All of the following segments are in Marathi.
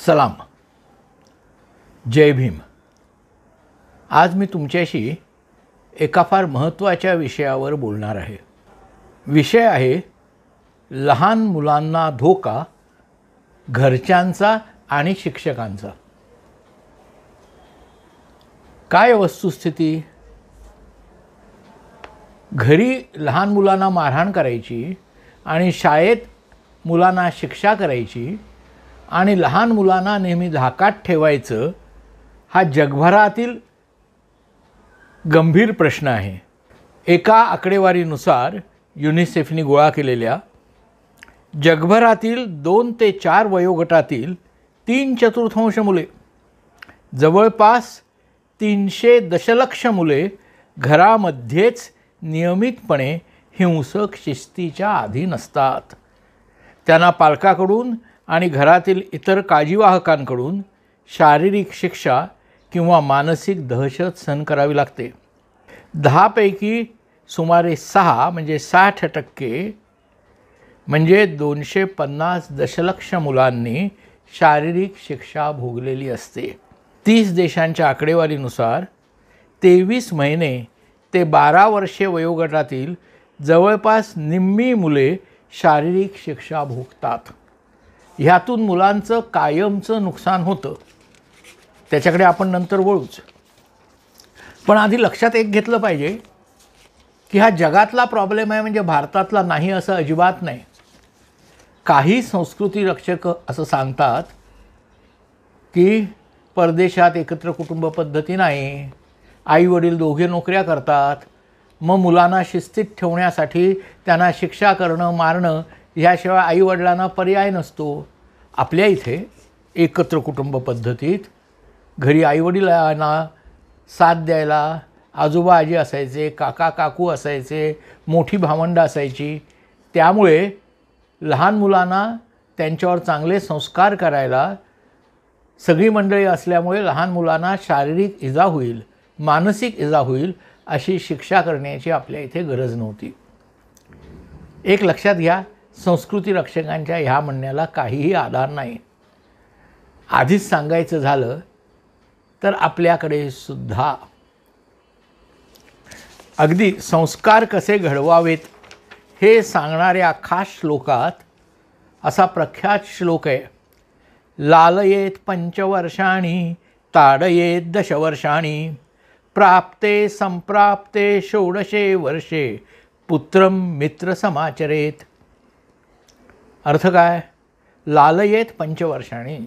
सलाम, जय भीम। आज मी तुमच्याशी एका फार महत्त्वाच्या विषयावर बोलणार आहे। विषय आहे लहान मुलांना धोका, घरच्यांचा आणि शिक्षकांचा। काय वस्तुस्थिती? घरी लहान मुलांना मारहाण करायची आणि शाळेत मुलांना शिक्षा करायची आणि लहान मुलांना नेहमी धाकात ठेवायचं, हा जगभरातील गंभीर प्रश्न आहे। एका आकडेवारीनुसार युनिसेफने गोळा केलेल्या जगभरातील 2 ते 4 वयोगटातील 3/4 मुले, जवळपास 300 दशलक्ष मुले घरामध्येच नियमितपणे हिंसक शिस्तीच्या अधीन असतात। त्यांना पालकाकडून आणि घरातील इतर काळजीवाहकांकडून शारीरिक शिक्षा किंवा मानसिक दहशत सहन करावी लागते। 10 पैकी सुमारे 6 म्हणजे 60% म्हणजे 250 दशलक्ष मुलांनी शारीरिक शिक्षा भोगलेली असते। 30 देशांच्या आकडेवारीनुसार 23 महिने ते 12 वर्षे वयोगटातील जवळपास निम्मी मुले शारीरिक शिक्षा भोगतात। ह्यातून मुलांचं कायमचं नुकसान होतं, त्याच्याकडे आपण नंतर वळूच। पण आधी लक्षात एक घेतलं पाहिजे की हा जगातला प्रॉब्लेम आहे, म्हणजे भारतातला नाही असं अजिबात नाही। काही संस्कृती रक्षक असं सांगतात की परदेशात एकत्र कुटुंब पद्धती नाही, आई वडील दोघे नोकऱ्या करतात, मग मुलांना शिस्तीत ठेवण्यासाठी त्यांना शिक्षा करणं, मारणं ह्याशिवाय आई वडिलांना पर्याय नसतो। आपल्या इथे एकत्र कुटुंब पद्धतीत घरी आई वडिलांना साथ द्यायला आजोबा आजी असायचे, काका काकू असायचे, मोठी भावंडं असायची। त्यामुळे लहान मुलांना त्यांच्यावर चांगले संस्कार करायला सगळी मंडळी असल्यामुळे लहान मुलांना शारीरिक इजा होईल, मानसिक इजा होईल अशी शिक्षा करण्याची आपल्या इथे गरज नव्हती। एक लक्षात घ्या, संस्कृती रक्षकांच्या ह्या म्हणण्याला काहीही आधार नाही। आधीच सांगायचं झालं तर आपल्याकडे सुद्धा अगदी संस्कार कसे घडवावेत हे सांगणाऱ्या खास श्लोकात असा प्रख्यात श्लोक आहे, लालयेत पंचवर्षाणि ताडयेत दशवर्षाणि प्राप्ते संप्राप्ते षोडशे वर्षे पुत्रम मित्र समाचरेत। अर्थ काय? लालयेत पंचवर्षाणि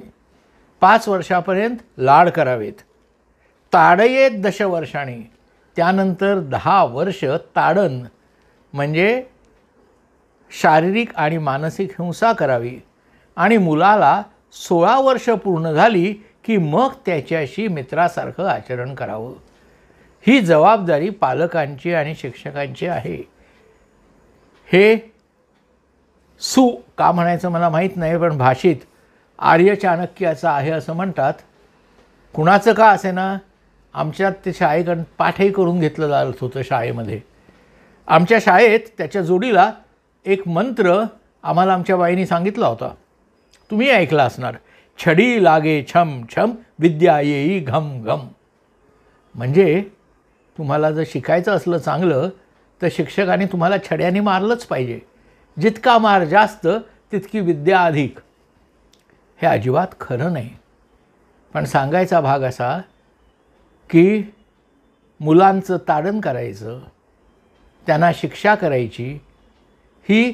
5 वर्षापर्यंत लाड करावेत, ताडयेत दशवर्षाणि त्यानंतर 10 वर्ष ताडन म्हणजे शारीरिक आणि मानसिक हिंसा करावी, आणि मुलाला 16 वर्ष पूर्ण झाली की मग त्याच्याशी मित्रासारखं आचरण करावं। ही जबाबदारी पालकांची आणि शिक्षकांची आहे। हे सु का म्हणायचं मला माहीत नाही, पण भाषेत आर्य चाणक्याचं आहे असं म्हणतात। कुणाचं का असेना, आमच्यात ते शाळेकडून पाठही करून घेतलं जात होतं शाळेमध्ये। आमच्या शाळेत त्याच्या जोडीला एक मंत्र आम्हाला आमच्या बाईंनी सांगितला होता, तुम्ही ऐकला असणार, छडी लागे छम छम विद्या येई घम घम। म्हणजे तुम्हाला जर शिकायचं असलं चांगलं तर शिक्षकांनी तुम्हाला छड्याने मारलंच पाहिजे, जितका मार जास्त तितकी विद्या अधिक। हे अजिबात खरं नाही। पण सांगायचा भाग असा की मुलांचं ताडण करायचं, त्यांना शिक्षा करायची, ही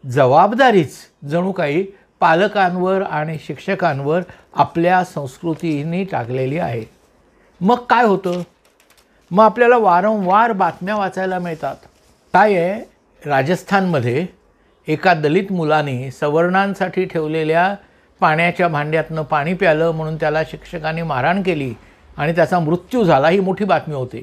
जबाबदारीच जणू काही पालकांवर आणि शिक्षकांवर आपल्या संस्कृतीने टाकलेली आहे। मग काय होतं? मग आपल्याला वारंवार बातम्या वाचायला मिळतात। काय आहे, राजस्थानमध्ये एका दलित मुलाने सवर्णांसाठी ठेवलेल्या पाण्याच्या भांड्यातनं पाणी प्यालं म्हणून त्याला शिक्षकांनी मारहाण केली आणि त्याचा मृत्यू झाला, ही मोठी बातमी होती।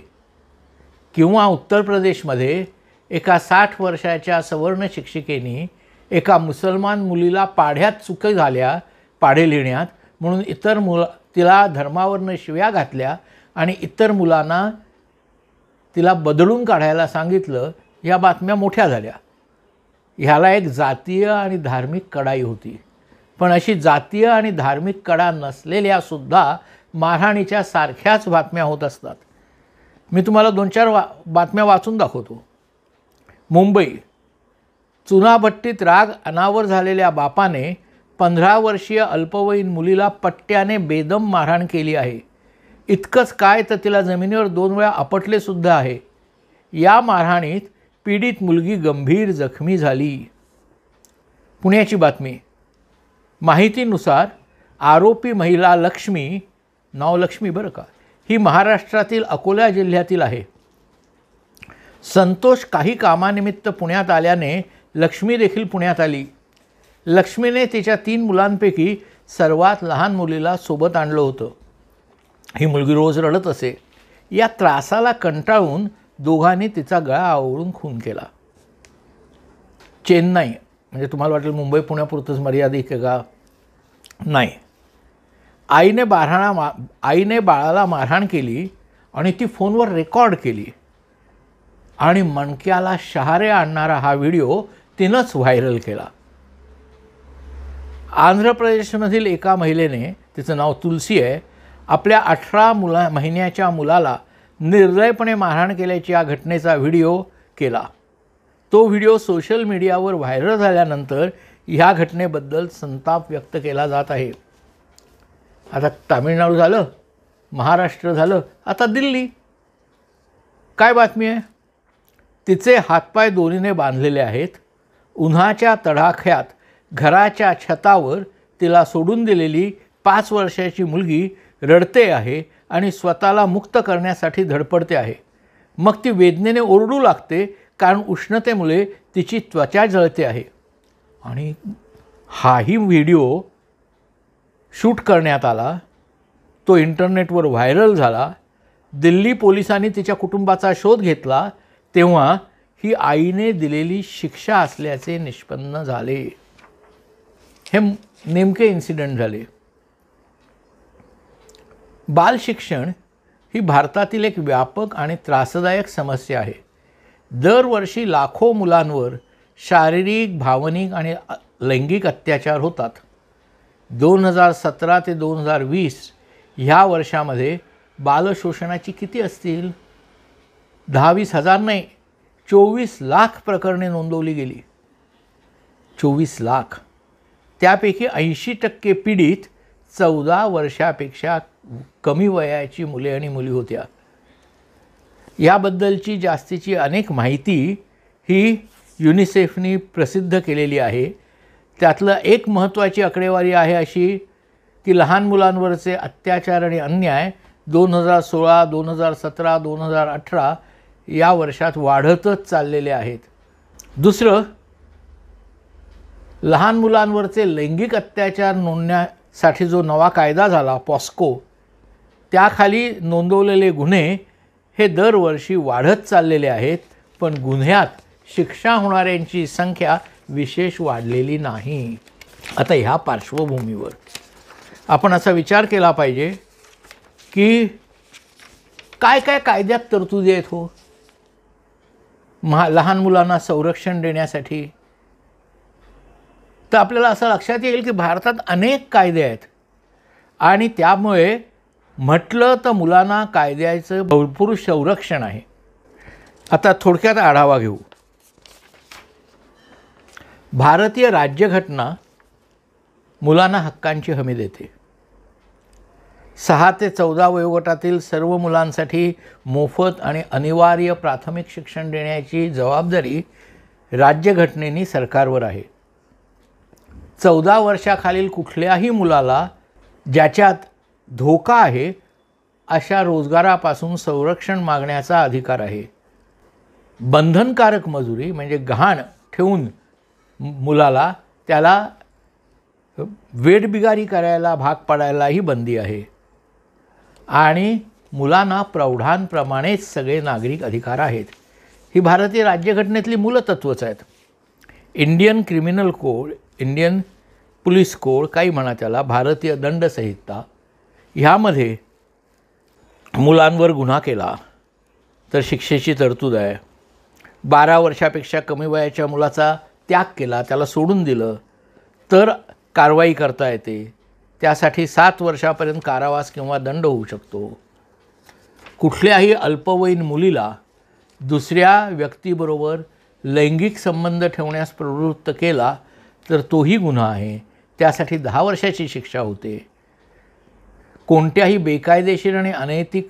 किंवा उत्तर प्रदेशमध्ये एका 60 वर्षाच्या सवर्ण शिक्षिकेने एका मुसलमान मुलीला पाढ्यात चुका झाल्या, पाढे लिहिण्यात, म्हणून इतर तिला धर्मावरनं शिव्या घातल्या आणि इतर मुलांना तिला बदलून काढायला सांगितलं। ह्या बातम्या मोठ्या झाल्या। ह्याला एक जातीय आणि धार्मिक कडाई होती। पण अशी जातीय आणि धार्मिक कडा नसलेल्यासुद्धा मारहाणीच्या सारख्याच बातम्या होत असतात. मी तुम्हाला 2-4 बातम्या वाचून दाखवतो. मुंबई, चुनाभट्टीत राग अनावर झालेल्या बापाने 15 वर्षीय अल्पवयीन मुलीला पट्ट्याने बेदम मारहाण केली आहे. इतकंच काय तर तिला जमिनीवर 2 वेळा आपटले सुद्धा आहे. या मारहाणीत पीडित मुलगी गंभीर जखमी झाली. पुण्याची बातमी. माहितीनुसार आरोपी महिला लक्ष्मी, नाव लक्ष्मी बरं का, ही महाराष्ट्रातील अकोला जिल्ह्यातील आहे. संतोष काही कामानिमित्त पुण्यात आल्याने लक्ष्मी देखील पुण्यात आली. लक्ष्मीने तिच्या 3 मुलांपैकी सर्वात लहान मुलीला सोबत आणलं होतं. ही मुलगी रोज रडत असे. या त्रासाला कंटाळून दोघांनी तिचा गळा आवळून खून केला. चेन्नई, म्हणजे तुम्हाला वाटेल मुंबई पुण्यापुरतंच मर्यादित आहे का? नाही. आईने बाळाला मारहाण केली आणि ती फोनवर रेकॉर्ड केली आणि मणक्याला शहारे आणणारा हा व्हिडिओ तिनंच व्हायरल केला. आंध्र प्रदेशमधील एका महिलेने, तिचं नाव तुलसी आहे, आपल्या 18 महिन्याच्या मुलाला निर्दयपणे मारहाण केल्याची या घटनेचा व्हिडिओ केला. तो व्हिडिओ सोशल मीडियावर व्हायरल झाल्यानंतर ह्या घटनेबद्दल संताप व्यक्त केला जात आहे. आता तामिळनाडू झालं, महाराष्ट्र झालं, आता दिल्ली. काय बातमी आहे? तिचे हातपाय दोरीने बांधलेले आहेत. उन्हाच्या तडाख्यात घराच्या छतावर तिला सोडून दिलेली 5 वर्षाची मुलगी रडते आहे आणि स्वतःला मुक्त करण्यासाठी धडपडते आहे. मग ती वेदनेने ओरडू लागते कारण उष्णतेमुळे तिची त्वचा जळते आहे. आणि हाही व्हिडिओ शूट करण्यात आला. तो इंटरनेटवर व्हायरल झाला. दिल्ली पोलिसांनी तिच्या कुटुंबाचा शोध घेतला तेव्हा ही आईने दिलेली शिक्षा असल्याचे निष्पन्न झाले. हे नेमके इन्सिडेंट झाले. बालशिक्षण ही भारतातील एक व्यापक आणि त्रासदायक समस्या आहे. दरवर्षी लाखो मुलांवर शारीरिक, भावनिक आणि लैंगिक अत्याचार होतात. 2017 ते 2020 ह्या वर्षामध्ये बालशोषणाची किती असतील? 10-20 हजार नाही, 24 लाख प्रकरणे नोंदवली गेली. 24 लाख. त्यापैकी 80% पीडित 14 वर्षापेक्षा कमी वयाची मुले आणि मुली होत्या. याबद्दलची जास्तीची अनेक माहिती ही युनिसेफनी प्रसिद्ध केलेली आहे. त्यातलं एक महत्त्वाची आकडेवारी आहे अशी की लहान मुलांवरचे अत्याचार आणि अन्याय 2016, 2017, 2018 या वर्षात वाढतच चाललेले आहेत. दुसरं, लहान मुलांवरचे लैंगिक अत्याचार नोंदण्यासाठी जो नवा कायदा झाला पॉस्को, त्याखाली नोंदवलेले गुन्हे हे दरवर्षी वाढत चाललेले आहेत. पण गुन्ह्यात शिक्षा होणाऱ्यांची संख्या विशेष वाढलेली नाही. आता ह्या पार्श्वभूमीवर आपण असा विचार केला पाहिजे की काय काय कायद्यात तरतुदी आहेत हो लहान मुलांना संरक्षण देण्यासाठी. तर आपल्याला असं लक्षात येईल की भारतात अनेक कायदे आहेत आणि त्यामुळे म्हटलं तर मुलांना कायद्याचं भरपूर संरक्षण आहे. आता थोडक्यात आढावा घेऊ. भारतीय राज्यघटना मुलांना हक्कांची हमी देते. 6 ते 14 वयोगटातील सर्व मुलांसाठी मोफत आणि अनिवार्य प्राथमिक शिक्षण देण्याची जबाबदारी राज्यघटनेने सरकारवर आहे. 14 वर्षाखालील कुठल्याही मुलाला ज्याच्यात धोका आहे अशा रोजगारापासून संरक्षण मागण्याचा अधिकार आहे. बंधनकारक मजुरी म्हणजे गहाण ठेवून मुलाला त्याला वेठबिगारी करायला भाग पाडायलाही बंदी आहे. आणि मुलांना प्रौढांप्रमाणेच सगळे नागरिक अधिकार आहेत. ही भारतीय राज्यघटनेतली मूलतत्वच आहेत. Indian criminal code, Indian police code काही म्हणा त्याला, भारतीय दंडसंहिता, ह्यामध्ये मुलांवर गुन्हा केला तर शिक्षेची तरतूद आहे. 12 वर्षापेक्षा कमी वयाच्या मुलाचा त्याग केला, त्याला सोडून दिलं तर कारवाई करता येते. त्यासाठी 7 वर्षापर्यंत कारावास किंवा दंड होऊ शकतो. कुठल्याही अल्पवयीन मुलीला दुसऱ्या व्यक्तीबरोबर लैंगिक संबंध ठेवण्यास प्रवृत्त केला तर तोही गुन्हा आहे. त्यासाठी 10 वर्षाची शिक्षा होते. कोणत्याही बेकायदेशीर आणि अनैतिक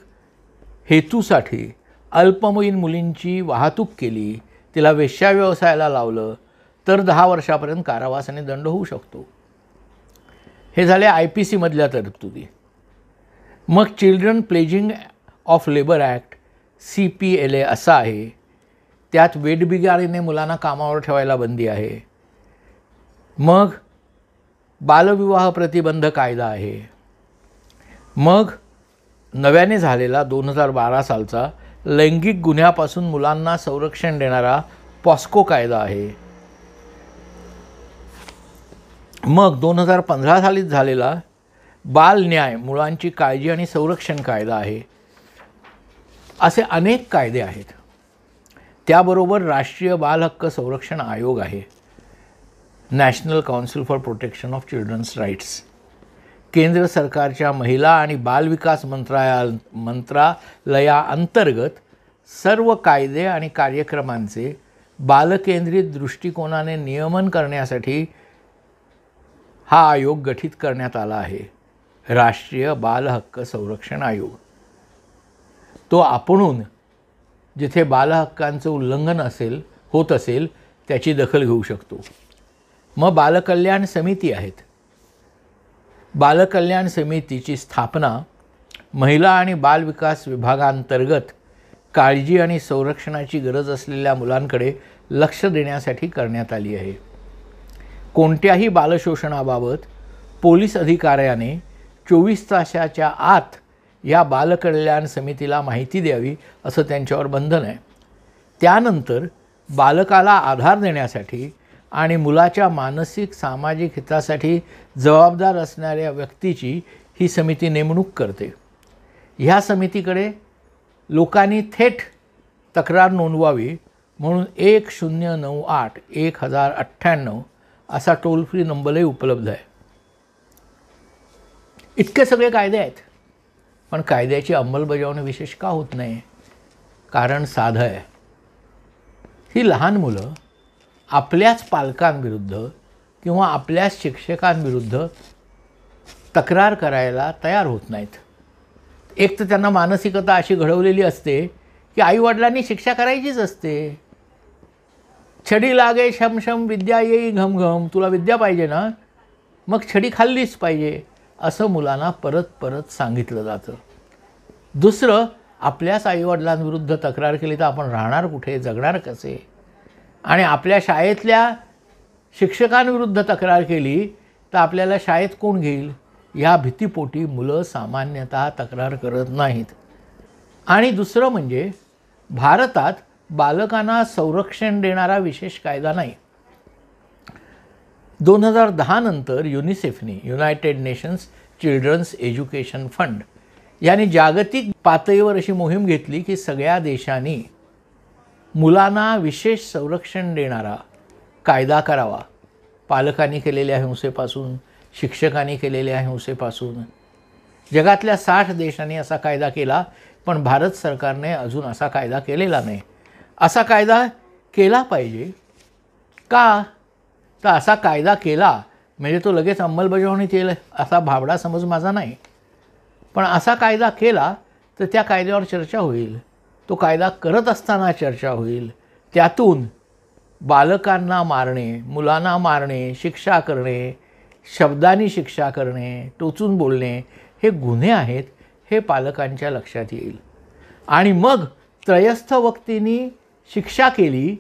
हेतूसाठी अल्पवयीन मुलींची वाहतूक केली, तिला वेश्या व्यवसायाला लावलं तर 10 वर्षापर्यंत कारावास आणि दंड होऊ शकतो. हे झाले IPC मधल्या तरतुदी. मग children pledging of labour act CPLA असा आहे. त्यात वेठबिगारीने मुलांना कामावर ठेवायला बंदी आहे. मग बालविवाह प्रतिबंध कायदा आहे. मग नव्याने झालेला 2012 सालचा लैंगिक गुन्ह्यापासून मुलांना संरक्षण देणारा पॉस्को कायदा आहे. मग 2015 साली झालेला बाल न्याय, मुलांची काळजी आणि संरक्षण कायदा आहे. असे अनेक कायदे आहेत. त्याबरोबर राष्ट्रीय बाल हक्क संरक्षण आयोग आहे, National Council for Protection of Children's Rights. केंद्र सरकारच्या महिला आणि बालविकास मंत्रालयाअंतर्गत सर्व कायदे आणि कार्यक्रमांचे बालकेंद्रित दृष्टिकोनाने नियमन करण्यासाठी हा आयोग गठीत करण्यात आला आहे, राष्ट्रीय बाल हक्क संरक्षण आयोग. तो आपणहून जिथे बालहक्कांचं उल्लंघन होत असेल त्याची दखल घेऊ शकतो. मग बालकल्याण समिती आहेत. बालकल्याण समितीची स्थापना महिला आणि बालविकास विभागांतर्गत काळजी आणि संरक्षणाची गरज असलेल्या मुलांकडे लक्ष देण्यासाठी करण्यात आली आहे. कोणत्याही बालशोषणाबाबत पोलीस अधिकाऱ्याने 24 तासाच्या आत या बालकल्याण समितीला माहिती द्यावी असं त्यांच्यावर बंधन आहे. त्यानंतर बालकाला आधार देण्यासाठी आणि मुलाच्या मानसिक सामाजिक हितासाठी जबाबदार असणाऱ्या व्यक्तीची ही समिती नेमणूक करते. ह्या समितीकडे लोकांनी थेट तक्रार नोंदवावी म्हणून 1098-1098 असा टोल फ्री नंबरही उपलब्ध आहे. इतके सगळे कायदे आहेत, पण कायद्याची अंमलबजावणी विशेष का होत नाही? कारण साधं आहे. ही लहान मुलं आपल्याच पालकांविरुद्ध किंवा आपल्याच शिक्षकांविरुद्ध तक्रार करायला तयार होत नाहीत. एक तर त्यांना मानसिकता अशी घडवलेली असते की आईवडिलांनी शिक्षा करायचीच असते. छडी लागे शमशम विद्या येई घमघम, तुला विद्या पाहिजे ना, मग छडी खाल्लीच पाहिजे असं मुलांना परत परत सांगितलं जातं. दुसरं, आपल्याच आईवडिलांविरुद्ध तक्रार केली तर आपण राहणार कुठे, जगणार कसे? आणि आपल्या शाळेतल्या शिक्षकांविरुद्ध तक्रार केली तर आपल्याला शाळेत कोण घेईल ह्या भीतीपोटी मुलं सामान्यतः तक्रार करत नाहीत. आणि दुसरं म्हणजे भारतात बालकांना संरक्षण देणारा विशेष कायदा नाही. 2010 नंतर युनिसेफने, United Nations Children's Education Fund यांनी जागतिक पातळीवर अशी मोहीम घेतली की सगळ्या देशांनी मुलांना विशेष संरक्षण देणारा कायदा करावा. पालकांनी केलेल्या हिंसेपासून, शिक्षकांनी केलेल्या हिंसेपासून. जगातल्या 60 देशांनी असा कायदा केला, पण भारत सरकारने अजून असा कायदा केलेला नाही. असा कायदा केला पाहिजे का? तर असा कायदा केला म्हणजे तो लगेच अंमलबजावणीत येईल असा भाबडा समज माझा नाही. पण असा कायदा केला तर त्या कायद्यावर चर्चा होईल, तो कायदा करत असताना चर्चा होईल. त्यातून बालकांना मारणे, मुलांना मारणे, शिक्षा करणे, शब्दांनी शिक्षा करणे, टोचून बोलणे हे गुन्हे आहेत हे पालकांच्या लक्षात येईल. आणि मग त्रयस्थ व्यक्तींनी शिक्षा केली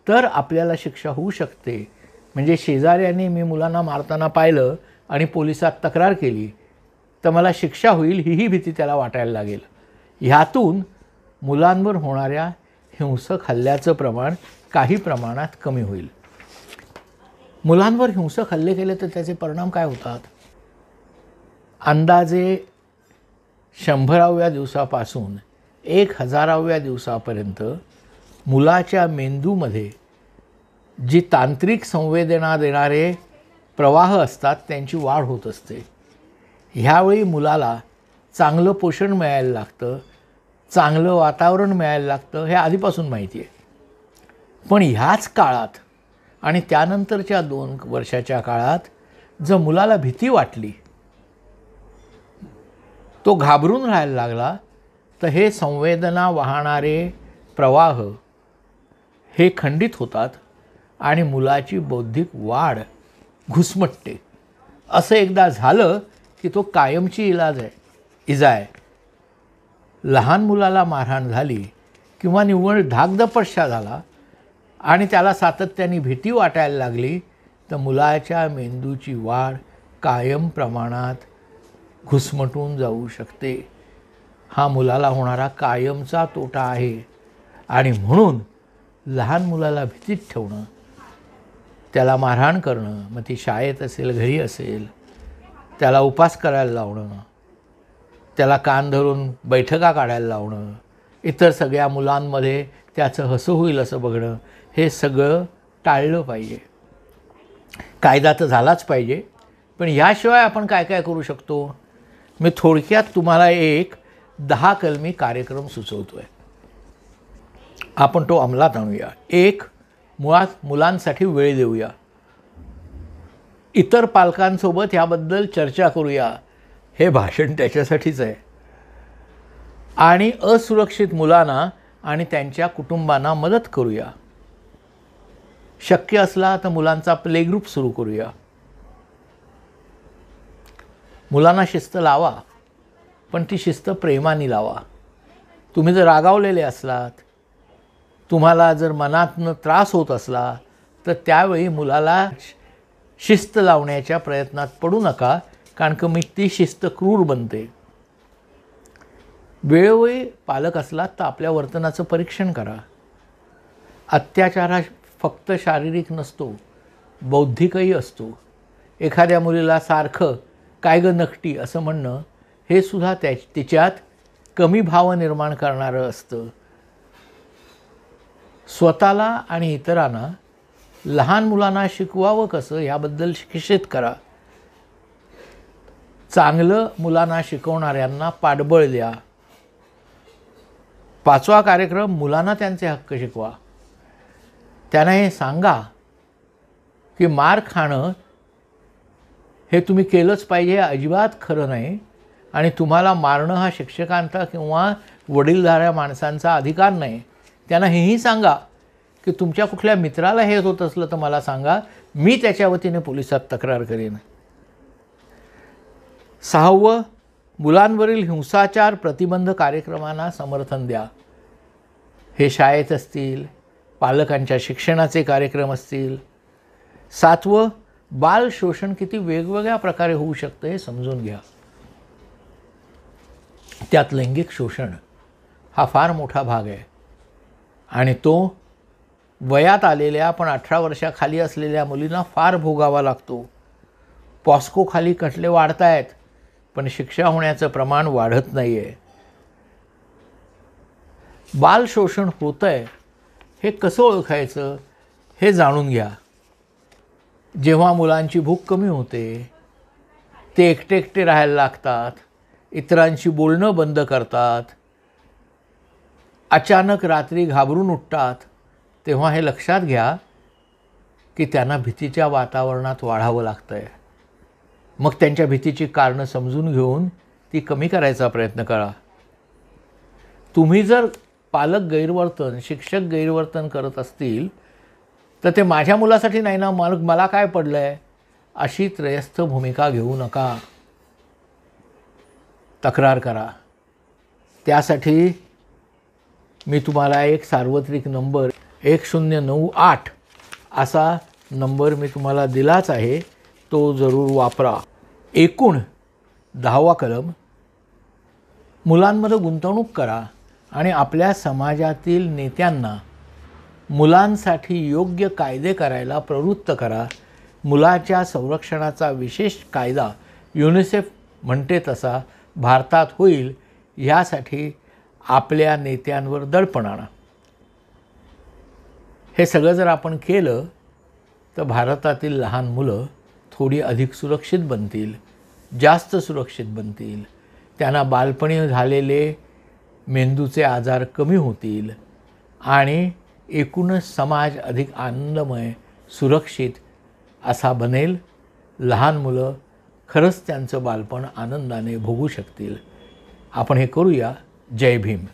तर आपल्याला शिक्षा होऊ शकते. म्हणजे शेजाऱ्यांनी मी मुलांना मारताना पाहिलं आणि पोलिसात तक्रार केली तर मला शिक्षा होईल ही भीती त्याला वाटायला लागेल. ह्यातून मुलांवर होणाऱ्या हिंसक हल्ल्याचं प्रमाण काही प्रमाणात कमी होईल. मुलांवर हिंसक हल्ले केले तर त्याचे परिणाम काय होतात? अंदाजे 100व्या दिवसापासून 1000व्या दिवसापर्यंत मुलाच्या मेंदूमध्ये जी तांत्रिक संवेदना देणारे प्रवाह असतात त्यांची वाढ होत असते. ह्यावेळी मुलाला चांगलं पोषण मिळायला लागतं, चांगलं वातावरण मिळायला लागतं, हे आधीपासून माहिती आहे. पण ह्याच काळात आणि त्यानंतरच्या 2 वर्षाच्या काळात जर मुलाला भीती वाटली, तो घाबरून राहायला लागला, तर हे संवेदना वाहणारे प्रवाह हे खंडित होतात आणि मुलाची बौद्धिक वाढ घुसमटते. असं एकदा झालं की तो कायमची इजा आहे. लहान मुलाला मारहाण झाली किंवा निव्वळ धाकदपटशा झाला आणि त्याला सातत्याने भीती वाटायला लागली, तर मुलाच्या मेंदूची वाढ कायम प्रमाणात घुसमटून जाऊ शकते. हा मुलाला होणारा कायमचा तोटा आहे. आणि म्हणून लहान मुलाला भीतीत ठेवणं, त्याला मारहाण करणं, मग ती शाळेत असेल, घरी असेल, त्याला उपास करायला लावणं, त्याला कान धरून बैठका काढायला लावणं, इतर सगळ्या मुलांमध्ये त्याचं हसू होईल असं बघणं, हे सगळं टाळलं पाहिजे. कायदा तर झालाच पाहिजे, पण याशिवाय आपण काय काय करू शकतो? मी थोडक्यात तुम्हाला एक 10 कलमी कार्यक्रम सुचवतो आहे. आपण तो अंमलात आणूया. एक, मुळात मुलांसाठी वेळ देऊया. इतर पालकांसोबत याबद्दल चर्चा करूया. हे भाषण त्याच्यासाठीच आहे. आणि असुरक्षित मुलांना आणि त्यांच्या कुटुंबांना मदत करूया. शक्य असला तर मुलांचा प्ले ग्रुप सुरू करूया. मुलांना शिस्त लावा, पण ती शिस्त प्रेमाने लावा. तुम्ही जर रागावलेले असलात, तुम्हाला जर मनातनं त्रास होत असला, तर त्यावेळी मुलाला शिस्त लावण्याच्या प्रयत्नात पडू नका, कारण की मग ती शिस्त क्रूर बनते. वेळोवेळी पालक असलात तर आपल्या वर्तनाचं परीक्षण करा. अत्याचार हा फक्त शारीरिक नसतो, बौद्धिकही असतो. एखाद्या मुलीला सारखं काय ग नकटी असं म्हणणं हे सुद्धा तिच्यात कमी भाव निर्माण करणारं असतं. स्वतःला आणि इतरांना, लहान मुलांना शिकवावं कसं याबद्दल शिक्षित करा. चांगलं मुलांना शिकवणाऱ्यांना पाठबळ द्या. 5वा कार्यक्रम, मुलांना त्यांचे हक्क शिकवा. त्यांना हे सांगा की मार खाणं हे तुम्ही केलंच पाहिजे, अजिबात खरं नाही. आणि तुम्हाला मारणं हा शिक्षकांचा किंवा वडीलधाऱ्या माणसांचा अधिकार नाही. त्यांना हेही सांगा की तुमच्या कुठल्या मित्राला हे होत असलं तर मला सांगा, मी त्याच्या वतीने पोलिसात तक्रार करेन. 6वं, मुलांवरील हिंसाचार प्रतिबंध कार्यक्रमांना समर्थन द्या. हे शाळेत असतील, पालकांच्या शिक्षणाचे कार्यक्रम असतील. 7वं, बाल शोषण किती वेगवेगळ्या प्रकारे होऊ शकतं हे समजून घ्या. त्यात लैंगिक शोषण हा फार मोठा भाग आहे आणि तो वयात आलेल्या पण 18 वर्षाखाली असलेल्या मुलींना फार भोगावा लागतो. पॉस्कोखाली खटले वाढत आहेत, पण शिक्षा होण्याचं प्रमाण वाढत नाही आहे. बाल शोषण होतं आहे हे कसं ओळखायचं हे जाणून घ्या. जेव्हा मुलांची भूक कमी होते, ते एकटे एकटे राहायला लागतात, इतरांशी बोलणं बंद करतात, अचानक रात्री घाबरून उठतात, तेव्हा हे लक्षात घ्या की त्यांना भीतीच्या वातावरणात वाढावं लागतं आहे. मग त्यांच्या भीतीची कारणं समजून घेऊन ती कमी करायचा प्रयत्न करा. तुम्ही जर पालक गैरवर्तन, शिक्षक गैरवर्तन करत असतील तर ते माझ्या मुलासाठी नाही ना, मला काय पडलं आहे, अशी त्रयस्थ भूमिका घेऊ नका. तक्रार करा. त्यासाठी मी तुम्हाला एक सार्वत्रिक नंबर 1098 असा नंबर मी तुम्हाला दिलाच आहे, तो जरूर वापरा. एकूण 10वा कलम, मुलांमध्ये गुंतवणूक करा आणि आपल्या समाजातील नेत्यांना मुलांसाठी योग्य कायदे करायला प्रवृत्त करा. मुलाच्या संरक्षणाचा विशेष कायदा युनिसेफ म्हणते तसा भारतात होईल, यासाठी आपल्या नेत्यांवर दडपण आणा. हे सगळं जर आपण केलं तर भारतातील लहान मुलं थोडी अधिक सुरक्षित बनतील, जास्त सुरक्षित बनतील. त्यांना बालपणी झालेले मेंदूचे आजार कमी होतील आणि एकूणच समाज अधिक आनंदमय, सुरक्षित असा बनेल. लहान मुलं खरंच त्यांचं बालपण आनंदाने भोगू शकतील. आपण हे करूया. जय भीम.